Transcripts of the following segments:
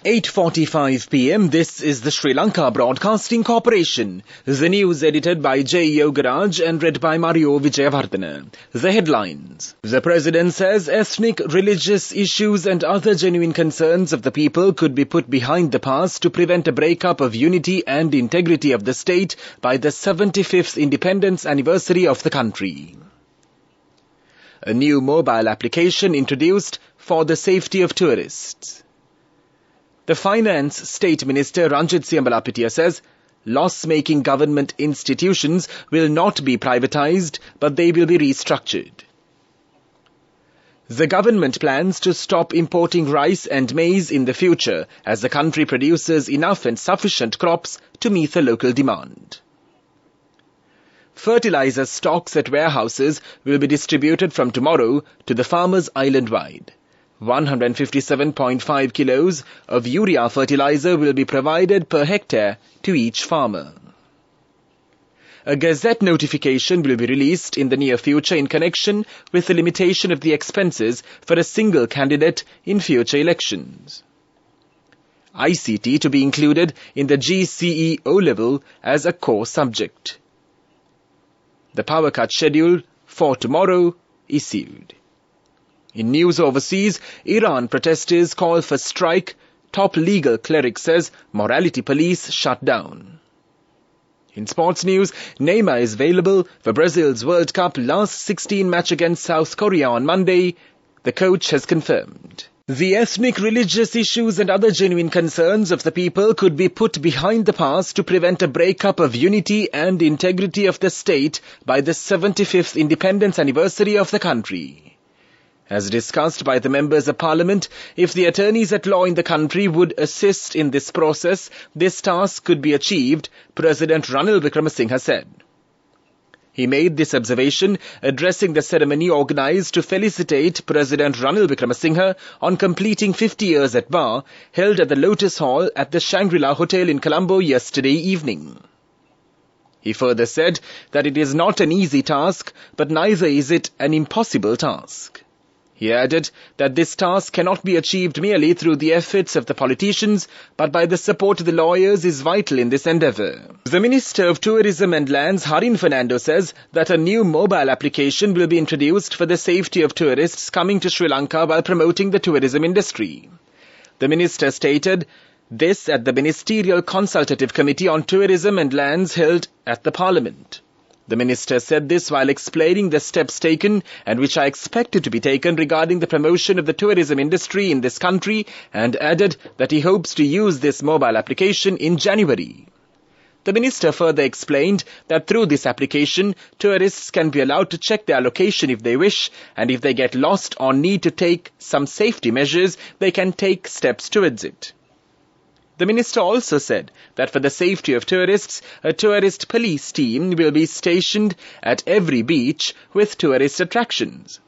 8:45 p.m. This is the Sri Lanka Broadcasting Corporation. The news edited by J. Yogaraj and read by Mario Vijayavardhana. The headlines. The President says ethnic, religious issues and other genuine concerns of the people could be put behind the past to prevent a breakup of unity and integrity of the state by the 75th independence anniversary of the country. A new mobile application introduced for the safety of tourists. The Finance State Minister Ranjit Siambalapitiya says loss-making government institutions will not be privatized, but they will be restructured. The government plans to stop importing rice and maize in the future as the country produces enough and sufficient crops to meet the local demand. Fertilizer stocks at warehouses will be distributed from tomorrow to the farmers island-wide. 157.5 kilos of urea fertilizer will be provided per hectare to each farmer. A gazette notification will be released in the near future in connection with the limitation of the expenses for a single candidate in future elections. ICT to be included in the GCE O-level as a core subject. The power cut schedule for tomorrow issued. In news overseas, Iran protesters call for strike. Top legal cleric says morality police shut down. In sports news, Neymar is available for Brazil's World Cup last 16 match against South Korea on Monday, the coach has confirmed. The ethnic, religious issues and other genuine concerns of the people could be put behind the past to prevent a breakup of unity and integrity of the state by the 75th independence anniversary of the country. As discussed by the members of parliament, if the attorneys at law in the country would assist in this process, this task could be achieved, President Ranil Wickremesinghe said. He made this observation addressing the ceremony organized to felicitate President Ranil Wickremesinghe on completing 50 years at bar, held at the Lotus Hall at the Shangri-La Hotel in Colombo yesterday evening. He further said that it is not an easy task, but neither is it an impossible task. He added that this task cannot be achieved merely through the efforts of the politicians, but by the support of the lawyers is vital in this endeavour. The Minister of Tourism and Lands, Harin Fernando, says that a new mobile application will be introduced for the safety of tourists coming to Sri Lanka while promoting the tourism industry. The Minister stated this at the Ministerial Consultative Committee on Tourism and Lands held at the Parliament. The Minister said this while explaining the steps taken and which are expected to be taken regarding the promotion of the tourism industry in this country, and added that he hopes to use this mobile application in January. The Minister further explained that through this application, tourists can be allowed to check their location if they wish, and if they get lost or need to take some safety measures, they can take steps towards it. The Minister also said that for the safety of tourists, a tourist police team will be stationed at every beach with tourist attractions.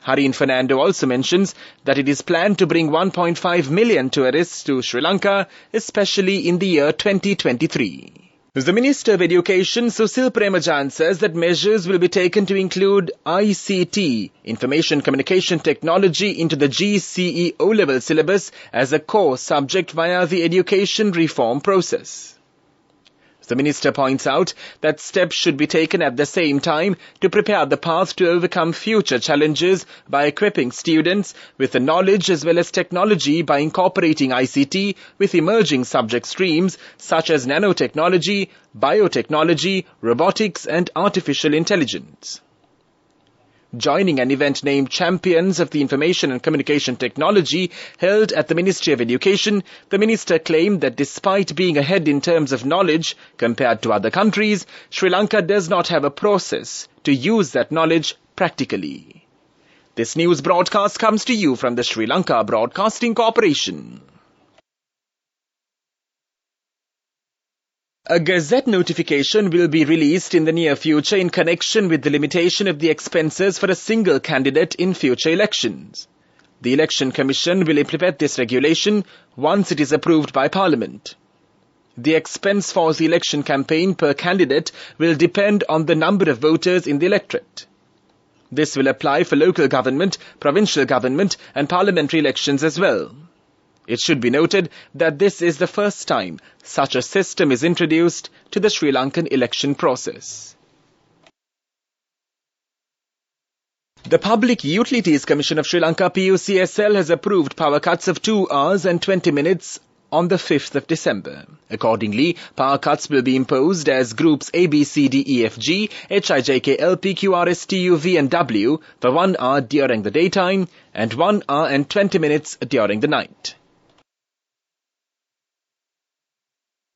Harin Fernando also mentions that it is planned to bring 1.5 million tourists to Sri Lanka, especially in the year 2023. The Minister of Education, Susil Premajan, says that measures will be taken to include ICT, Information Communication Technology, into the GCE O-level syllabus as a core subject via the education reform process. The Minister points out that steps should be taken at the same time to prepare the path to overcome future challenges by equipping students with the knowledge as well as technology by incorporating ICT with emerging subject streams such as nanotechnology, biotechnology, robotics and artificial intelligence. Joining an event named Champions of the Information and Communication Technology held at the Ministry of Education, the Minister claimed that despite being ahead in terms of knowledge compared to other countries, Sri Lanka does not have a process to use that knowledge practically. This news broadcast comes to you from the Sri Lanka Broadcasting Corporation. A gazette notification will be released in the near future in connection with the limitation of the expenses for a single candidate in future elections. The Election Commission will implement this regulation once it is approved by Parliament. The expense for the election campaign per candidate will depend on the number of voters in the electorate. This will apply for local government, provincial government and parliamentary elections as well. It should be noted that this is the first time such a system is introduced to the Sri Lankan election process. The Public Utilities Commission of Sri Lanka PUCSL has approved power cuts of 2 hours and 20 minutes on the 5th of December. Accordingly, power cuts will be imposed as groups A, B, C, D, E, F, G, H, I, J, K, L, P, Q, R, S, T, U, V and W for 1 hour during the daytime and 1 hour and 20 minutes during the night.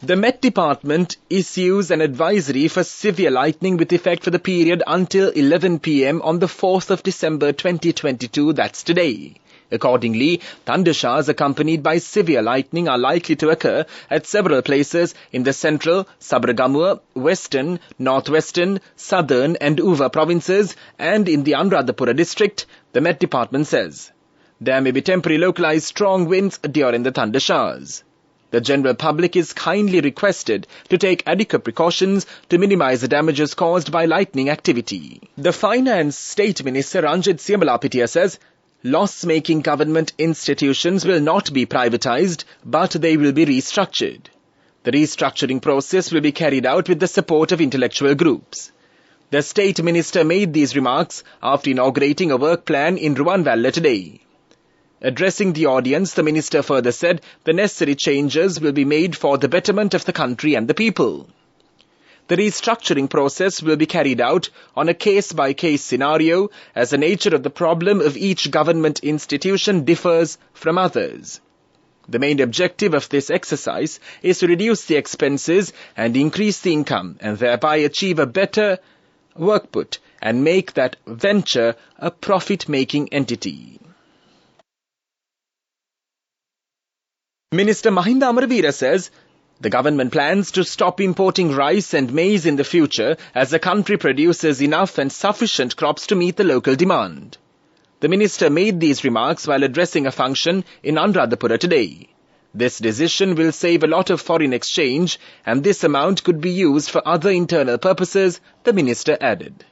The Met Department issues an advisory for severe lightning with effect for the period until 11 p.m. on the 4th of December 2022, that's today. Accordingly, thunder showers accompanied by severe lightning are likely to occur at several places in the central, Sabaragamuwa, western, northwestern, southern and Uva provinces and in the Anuradhapura district, the Met Department says. There may be temporary localized strong winds during the thunder showers. The general public is kindly requested to take adequate precautions to minimize the damages caused by lightning activity. The Finance State Minister Ranjit Siyamalapitiya says, loss-making government institutions will not be privatized, but they will be restructured. The restructuring process will be carried out with the support of intellectual groups. The State Minister made these remarks after inaugurating a work plan in Ruwanvalla today. Addressing the audience, the Minister further said the necessary changes will be made for the betterment of the country and the people. The restructuring process will be carried out on a case-by-case scenario as the nature of the problem of each government institution differs from others. The main objective of this exercise is to reduce the expenses and increase the income and thereby achieve a better workput and make that venture a profit-making entity. Minister Mahinda Amaraveera says, the government plans to stop importing rice and maize in the future as the country produces enough and sufficient crops to meet the local demand. The minister made these remarks while addressing a function in Anuradhapura today. This decision will save a lot of foreign exchange and this amount could be used for other internal purposes, the minister added.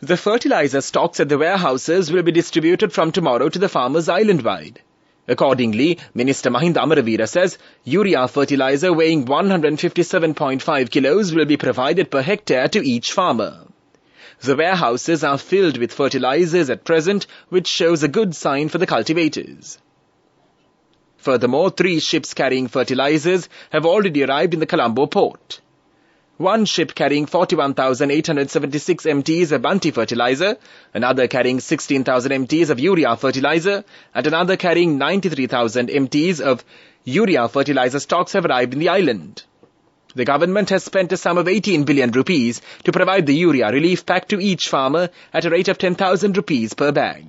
The fertilizer stocks at the warehouses will be distributed from tomorrow to the farmers island-wide. Accordingly, Minister Mahinda Amaraveera says urea fertilizer weighing 157.5 kilos will be provided per hectare to each farmer. The warehouses are filled with fertilizers at present, which shows a good sign for the cultivators. Furthermore, 3 ships carrying fertilizers have already arrived in the Colombo port. 1 ship carrying 41,876 MTs of Bunti fertilizer, another carrying 16,000 MTs of urea fertilizer, and another carrying 93,000 MTs of urea fertilizer stocks have arrived in the island. The government has spent a sum of 18 billion rupees to provide the urea relief pack to each farmer at a rate of 10,000 rupees per bag.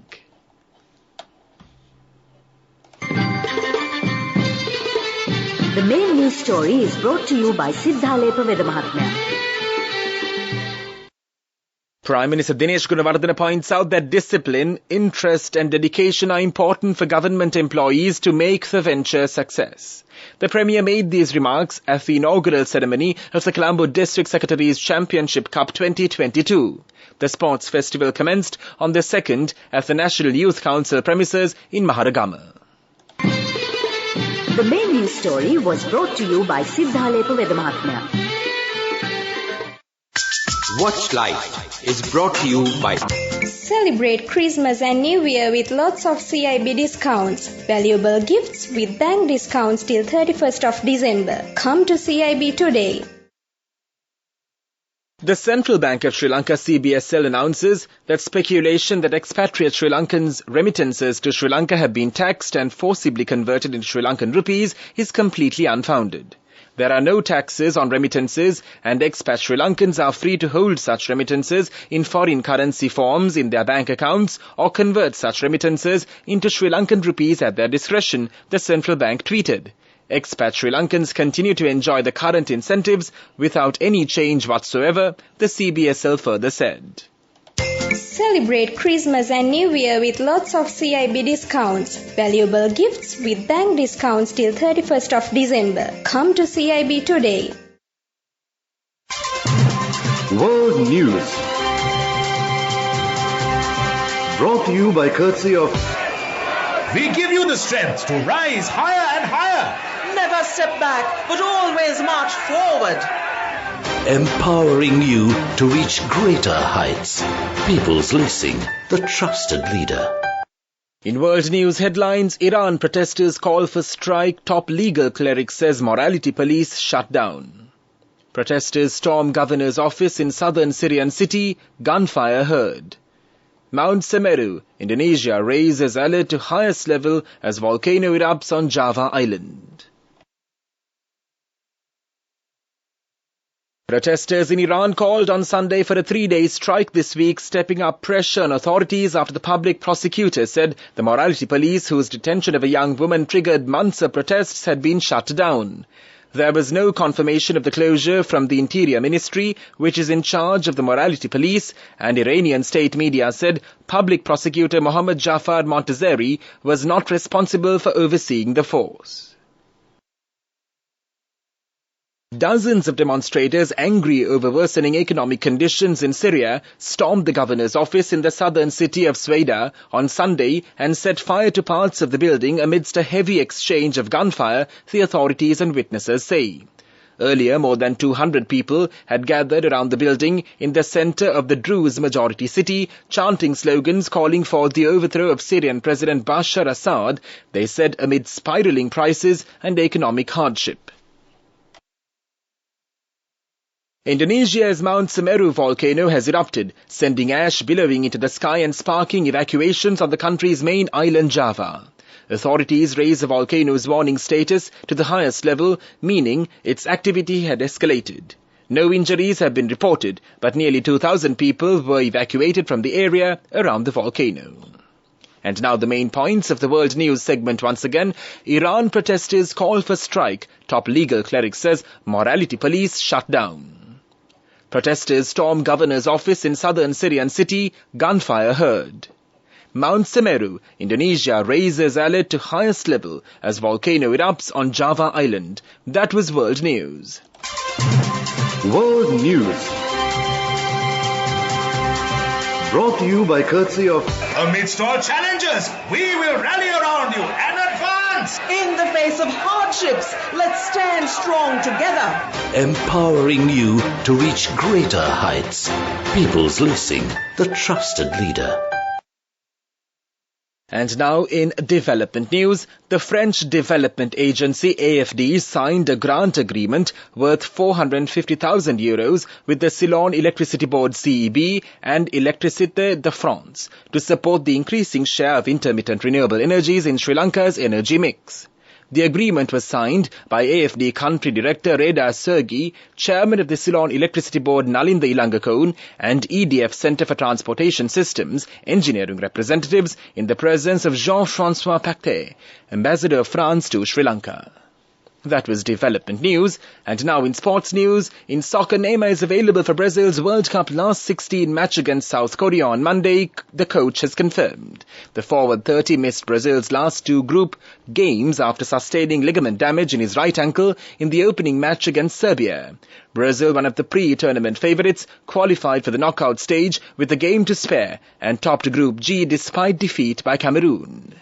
The main news story is brought to you by Siddhalepa Vedamahatmya. Prime Minister Dinesh Gunawardena points out that discipline, interest and dedication are important for government employees to make the venture a success. The Premier made these remarks at the inaugural ceremony of the Colombo District Secretaries Championship Cup 2022. The sports festival commenced on the 2nd at the National Youth Council premises in Maharagama. The main news story was brought to you by Siddhalepa Vedamahatmya. Watch Life is brought to you by Celebrate Christmas and New Year with lots of CIB discounts. Valuable gifts with bank discounts till 31st of December. Come to CIB today. The Central Bank of Sri Lanka CBSL announces that speculation that expatriate Sri Lankans' remittances to Sri Lanka have been taxed and forcibly converted into Sri Lankan rupees is completely unfounded. There are no taxes on remittances and expat Sri Lankans are free to hold such remittances in foreign currency forms in their bank accounts or convert such remittances into Sri Lankan rupees at their discretion, the central bank tweeted. Expat Sri Lankans continue to enjoy the current incentives without any change whatsoever, the CBSL further said. Celebrate Christmas and New Year with lots of CIB discounts. Valuable gifts with bank discounts till 31st of December. Come to CIB today. World News brought to you by courtesy of We give you the strength to rise higher and higher. Never step back, but always march forward. Empowering you to reach greater heights. People's Leasing, the trusted leader. In world news headlines, Iran protesters call for strike. Top legal cleric says morality police shut down. Protesters storm governor's office in southern Syrian city. Gunfire heard. Mount Semeru, Indonesia raises alert to highest level as volcano erupts on Java Island. Protesters in Iran called on Sunday for a 3-day strike this week, stepping up pressure on authorities after the public prosecutor said the morality police, whose detention of a young woman triggered months of protests, had been shut down. There was no confirmation of the closure from the Interior Ministry, which is in charge of the morality police, and Iranian state media said public prosecutor Mohammad Jafar Montazeri was not responsible for overseeing the force. Dozens of demonstrators, angry over worsening economic conditions in Syria, stormed the governor's office in the southern city of Sweda on Sunday and set fire to parts of the building amidst a heavy exchange of gunfire, the authorities and witnesses say. Earlier, more than 200 people had gathered around the building in the center of the Druze majority city, chanting slogans calling for the overthrow of Syrian President Bashar Assad, they said, amid spiraling prices and economic hardship. Indonesia's Mount Semeru volcano has erupted, sending ash billowing into the sky and sparking evacuations on the country's main island Java. Authorities raised the volcano's warning status to the highest level, meaning its activity had escalated. No injuries have been reported, but nearly 2,000 people were evacuated from the area around the volcano. And now the main points of the world news segment once again. Iran protesters call for strike. Top legal cleric says morality police shut down. Protesters storm governor's office in southern Syrian city. Gunfire heard. Mount Semeru, Indonesia raises alert to highest level as volcano erupts on Java Island. That was world news. World News. Brought to you by courtesy of... Amidst all challenges, we will rally around you and advance. In the face of hardships, let's stand strong together. Empowering you to reach greater heights. People's Leasing, the trusted leader. And now in development news, the French Development Agency AFD signed a grant agreement worth €450,000 with the Ceylon Electricity Board CEB and Électricité de France to support the increasing share of intermittent renewable energies in Sri Lanka's energy mix. The agreement was signed by AFD Country Director Reda Sergi, Chairman of the Ceylon Electricity Board Nalinda Ilangakone, and EDF Centre for Transportation Systems engineering representatives in the presence of Jean-François Pactet, Ambassador of France to Sri Lanka. That was development news. And now in sports news, in soccer, Neymar is available for Brazil's World Cup last 16 match against South Korea on Monday, the coach has confirmed. The forward 30 missed Brazil's last 2 group games after sustaining ligament damage in his right ankle in the opening match against Serbia. Brazil, one of the pre-tournament favourites, qualified for the knockout stage with a game to spare and topped Group G despite defeat by Cameroon.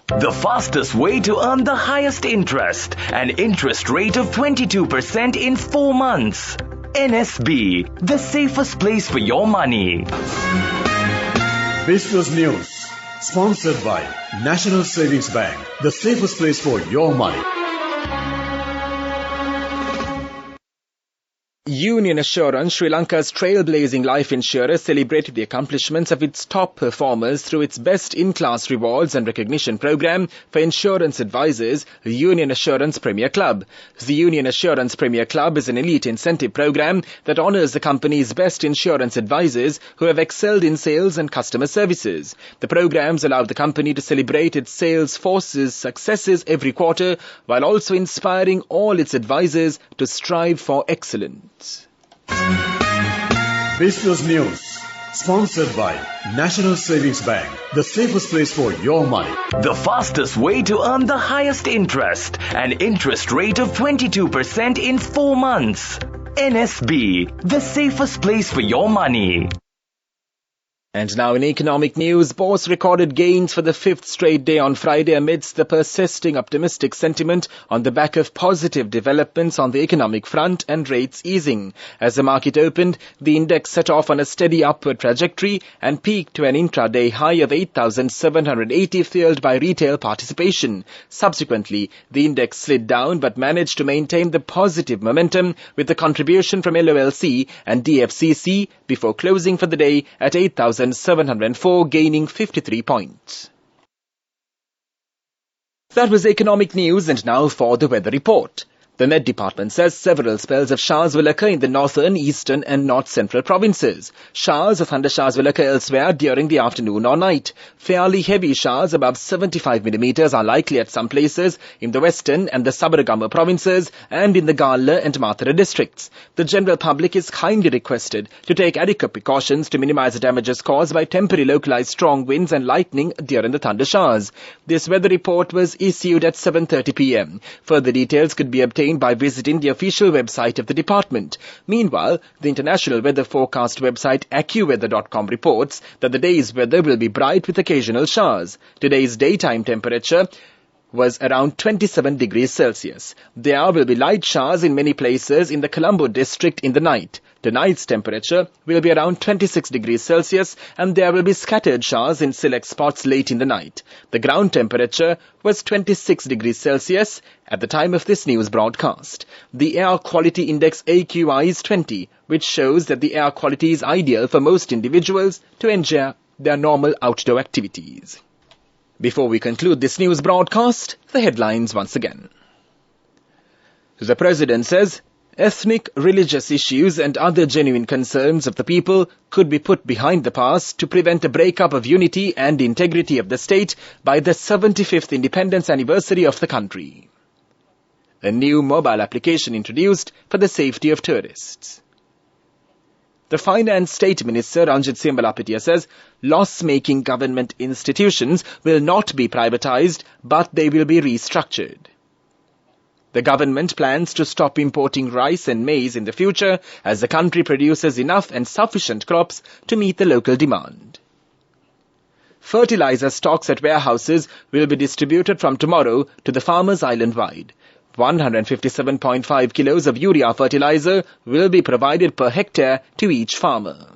The fastest way to earn the highest interest, an interest rate of 22% in 4 months. NSB, the safest place for your money. Business News, sponsored by National Savings Bank, the safest place for your money. Union Assurance, Sri Lanka's trailblazing life insurer, celebrated the accomplishments of its top performers through its Best in Class Rewards and Recognition Program for insurance advisors, the Union Assurance Premier Club. The Union Assurance Premier Club is an elite incentive program that honors the company's best insurance advisors who have excelled in sales and customer services. The programs allow the company to celebrate its sales force's successes every quarter while also inspiring all its advisors to strive for excellence. Business News, sponsored by National Savings Bank, the safest place for your money. The fastest way to earn the highest interest, an interest rate of 22% in 4 months. NSB, the safest place for your money. And now in economic news, bourse recorded gains for the fifth straight day on Friday amidst the persisting optimistic sentiment on the back of positive developments on the economic front and rates easing. As the market opened, the index set off on a steady upward trajectory and peaked to an intraday high of 8,780 fueled by retail participation. Subsequently, the index slid down but managed to maintain the positive momentum with the contribution from LOLC and DFCC before closing for the day at 8,704, gaining 53 points. That was economic news, and now for the weather report. The Met Department says several spells of showers will occur in the northern, eastern and north-central provinces. Showers or thundershowers will occur elsewhere during the afternoon or night. Fairly heavy showers above 75 millimeters are likely at some places in the western and the Sabaragama provinces and in the Galla and Mathura districts. The general public is kindly requested to take adequate precautions to minimize the damages caused by temporary localized strong winds and lightning during the thunder showers. This weather report was issued at 7:30 p.m. Further details could be obtained by visiting the official website of the department. Meanwhile, the international weather forecast website AccuWeather.com reports that the day's weather will be bright with occasional showers. Today's daytime temperature was around 27 degrees Celsius. There will be light showers in many places in the Colombo district in the night. Tonight's temperature will be around 26 degrees Celsius and there will be scattered showers in select spots late in the night. The ground temperature was 26 degrees Celsius at the time of this news broadcast. The air quality index AQI is 20, which shows that the air quality is ideal for most individuals to enjoy their normal outdoor activities. Before we conclude this news broadcast, the headlines once again. The President says ethnic, religious issues and other genuine concerns of the people could be put behind the past to prevent a breakup of unity and integrity of the state by the 75th independence anniversary of the country. A new mobile application introduced for the safety of tourists. The Finance State Minister Ranjit Siambalapitiya says loss-making government institutions will not be privatized, but they will be restructured. The government plans to stop importing rice and maize in the future as the country produces enough and sufficient crops to meet the local demand. Fertilizer stocks at warehouses will be distributed from tomorrow to the farmers island-wide. 157.5 kilos of urea fertilizer will be provided per hectare to each farmer.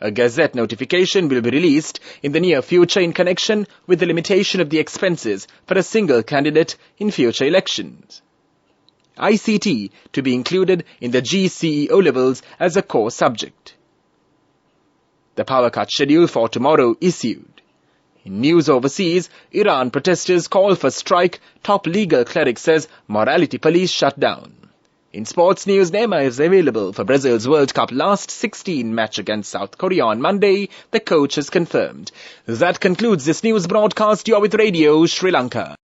A Gazette notification will be released in the near future in connection with the limitation of the expenses for a single candidate in future elections. ICT to be included in the GCE O-levels as a core subject. The power cut schedule for tomorrow issued. In news overseas, Iran protesters call for strike. Top legal cleric says morality police shut down. In sports news, Neymar is available for Brazil's World Cup last 16 match against South Korea on Monday, the coach has confirmed. That concludes this news broadcast. You are with Radio Sri Lanka.